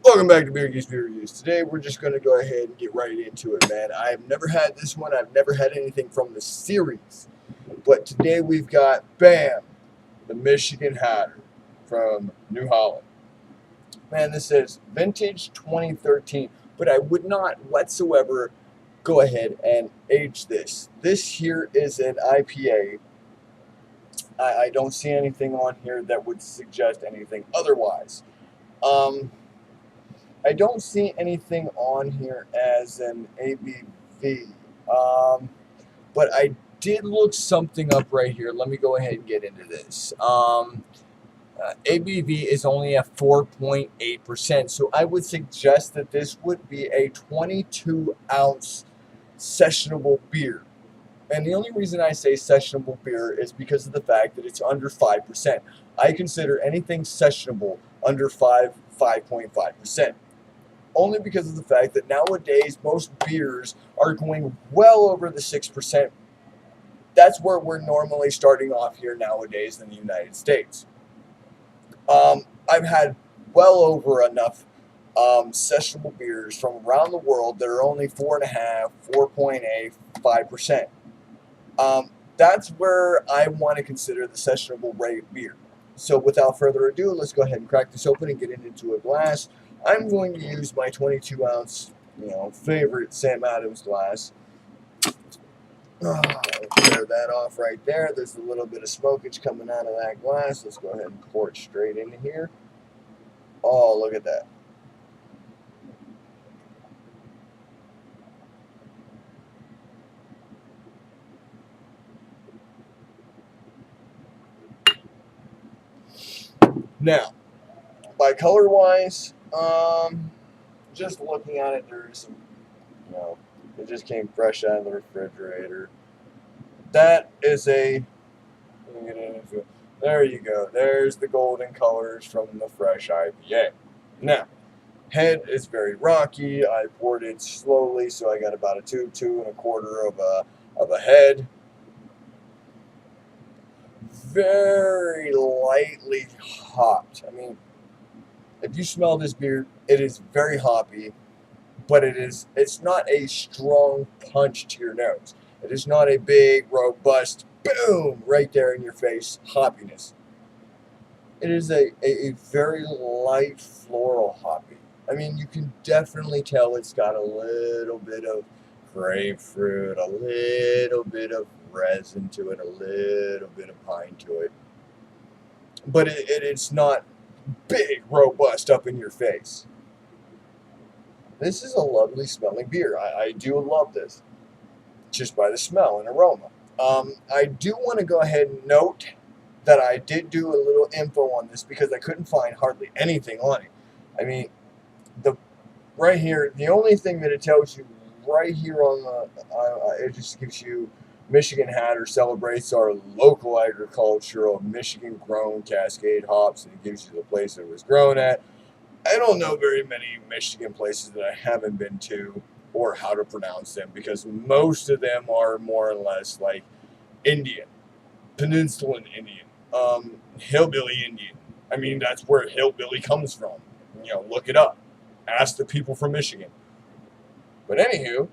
Welcome back to Beer Geeks Beer Reviews. Today we're just going to go ahead and get right into it, man. I've never had this one. I've never had anything from the series. But today we've got, bam, the Michigan Hatter from New Holland. Man, this is vintage 2013, but I would not whatsoever go ahead and age this. This here is an IPA. I don't see anything on here that would suggest anything otherwise. I don't see anything on here as an ABV, but I did look something up right here. Let me go ahead and get into this. ABV is only at 4.8%, so I would suggest that this would be a 22-ounce sessionable beer. And the only reason I say sessionable beer is because of the fact that it's under 5%. I consider anything sessionable under 5.5%. Only because of the fact that nowadays most beers are going well over the 6%. That's where we're normally starting off here nowadays in the United States. I've had well over enough sessionable beers from around the world that are only 4.5, 4.8, 5%. That's where I want to consider the sessionable rate beer. So without further ado, let's go ahead and crack this open and get it into a glass. I'm going to use my 22-ounce, favorite Sam Adams glass. Clear that off right there. There's a little bit of smokage coming out of that glass. Let's go ahead and pour it straight into here. Oh, look at that. Now, by color-wise, just looking at it, there's some, it just came fresh out of the refrigerator. That is a, there you go. There's the golden colors from the fresh IPA. Now, head is very rocky. I poured it slowly, so I got about a 2 1/4 of a head. Very lightly hopped. I mean, if you smell this beer, it is very hoppy, but it's not a strong punch to your nose. It is not a big, robust, boom, right there in your face hoppiness. It is a very light floral hoppy. I mean, you can definitely tell it's got a little bit of grapefruit, a little bit of resin to it, a little bit of pine to it. But it's not big, robust, up in your face. This is a lovely smelling beer. I do love this, just by the smell and aroma. I do want to go ahead and note that I did do a little info on this because I couldn't find hardly anything on it. I mean, right here, the only thing that it tells you right here on the, it just gives you Michigan Hatter celebrates our local agriculture of Michigan-grown Cascade hops, and it gives you the place that it was grown at. I don't know very many Michigan places that I haven't been to or how to pronounce them because most of them are more or less like Indian, Peninsulan Indian, Hillbilly Indian. I mean, that's where hillbilly comes from. Look it up. Ask the people from Michigan. But anywho,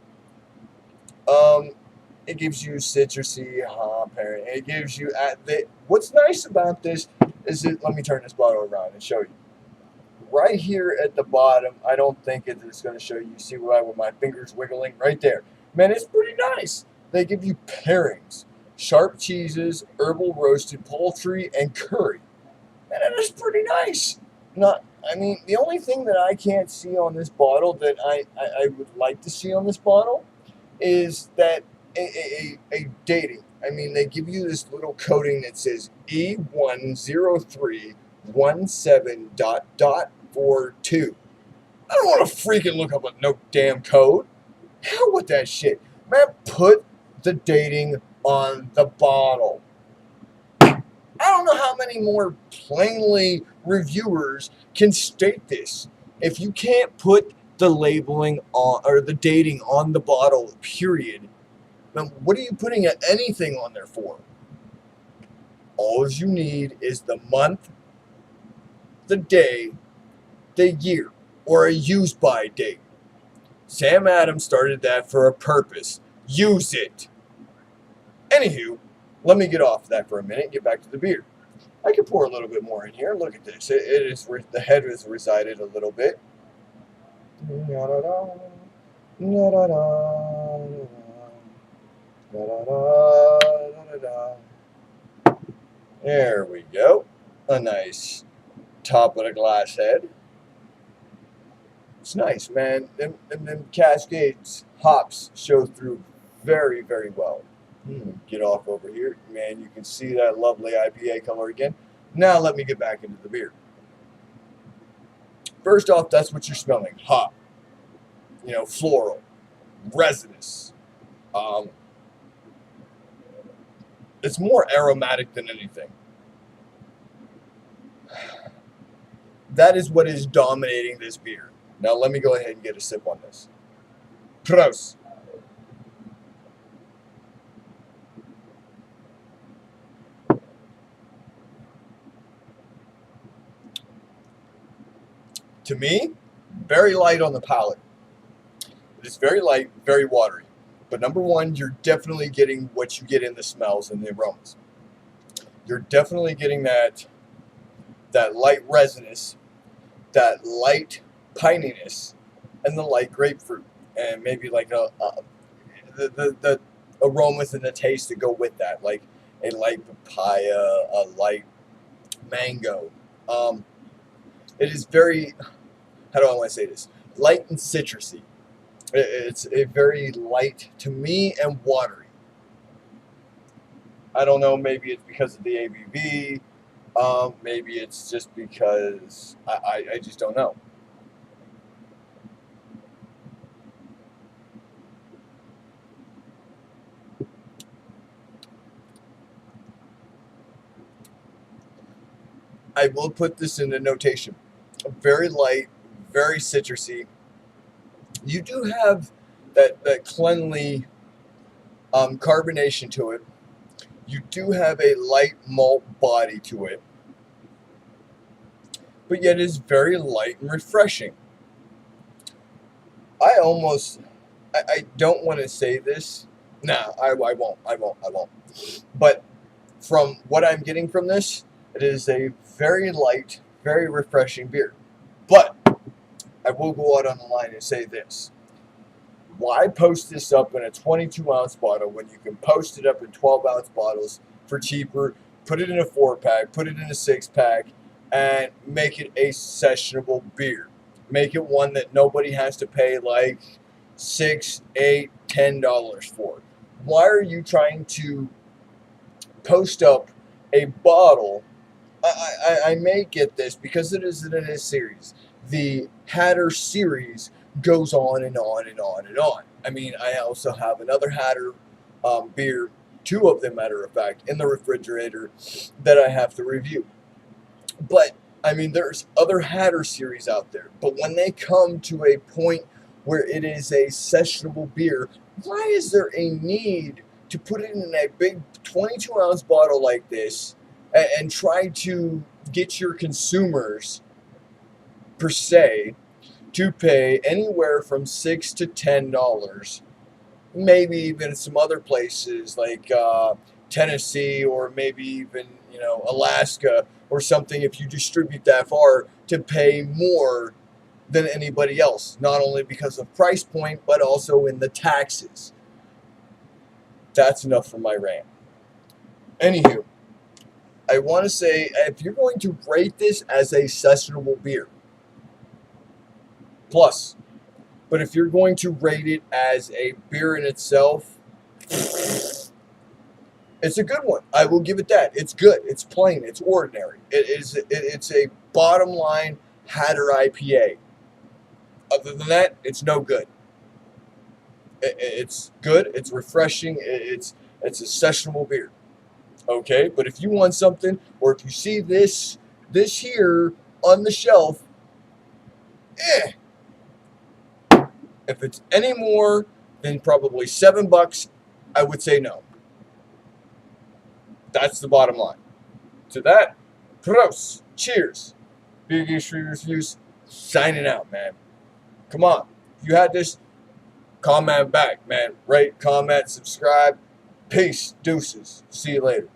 it gives you citrusy hop. It gives you what's nice about this is let me turn this bottle around and show you. Right here at the bottom, I don't think it's going to show you. See right with my fingers wiggling right there. Man, it's pretty nice. They give you pairings: sharp cheeses, herbal roasted poultry, and curry. Man, that is pretty nice. The only thing that I can't see on this bottle that I would like to see on this bottle is that a dating. I mean, they give you this little coating that says E10317.42. I don't want to freaking look up no damn code. Hell with that shit. Man, put the dating on the bottle. I don't know how many more plainly reviewers can state this. If you can't put the labeling on or the dating on the bottle, period, then what are you putting anything on there for? All you need is the month, the day, the year. or a use by date. Sam Adams started that for a purpose. Use it. Anywho, let me get off that for a minute and get back to the beer. I could pour a little bit more in here. Look at this. It is the head is resided a little bit. There we go. A nice top of the glass head. It's nice, man. And then Cascades hops show through very, very well. Get off over here. Man, you can see that lovely IPA color again. Now let me get back into the beer. First off, that's what you're smelling. Hop. Floral. Resinous. It's more aromatic than anything. That is what is dominating this beer. Now let me go ahead and get a sip on this. Prost. To me, very light on the palate. It is very light, very watery. But number one, you're definitely getting what you get in the smells and the aromas. You're definitely getting that light resinous, that light pininess, and the light grapefruit, and maybe like the aromas and the taste that go with that, like a light papaya, a light mango. It is very, how do I want to say this? Light and citrusy. It's a very light to me and watery. I don't know, maybe it's because of the ABV. Maybe it's just because I just don't know. I will put this in the notation. Very light, very citrusy. You do have that cleanly carbonation to it. You do have a light malt body to it, but yet it's very light and refreshing. I don't want to say this. Nah, I won't. But from what I'm getting from this, it is a very light, very refreshing beer. But I will go out on the line and say this. Why post this up in a 22-ounce bottle when you can post it up in 12-ounce bottles for cheaper, put it in a 4-pack, put it in a 6-pack, and make it a sessionable beer? Make it one that nobody has to pay like $6, $8, $10 for. Why are you trying to post up a bottle? I may get this because it is in a series. The Hatter series goes on and on and on and on. I mean, I also have another Hatter beer, 2 of them, matter of fact, in the refrigerator that I have to review. But, I mean, there's other Hatter series out there. But when they come to a point where it is a sessionable beer, why is there a need to put it in a big 22-ounce bottle like this and try to get your consumers, per se, to pay anywhere from $6 to $10, maybe even some other places like Tennessee or maybe even Alaska or something, if you distribute that far, to pay more than anybody else, not only because of price point but also in the taxes. That's enough for my rant. Anywho, I want to say, if you're going to rate this as a sessionable beer, plus, but if you're going to rate it as a beer in itself, it's a good one. I will give it that. It's good. It's plain. It's ordinary. It's a bottom line Hatter IPA. Other than that, it's no good. It's good. It's refreshing. It's a sessionable beer. Okay, but if you want something, or if you see this here on the shelf, if it's any more than probably $7, I would say no. That's the bottom line. To that, prost, cheers. Beer Geeks Free Reviews Signing out, man. Come on. If you had this, comment back, man. Rate, comment, subscribe. Peace. Deuces. See you later.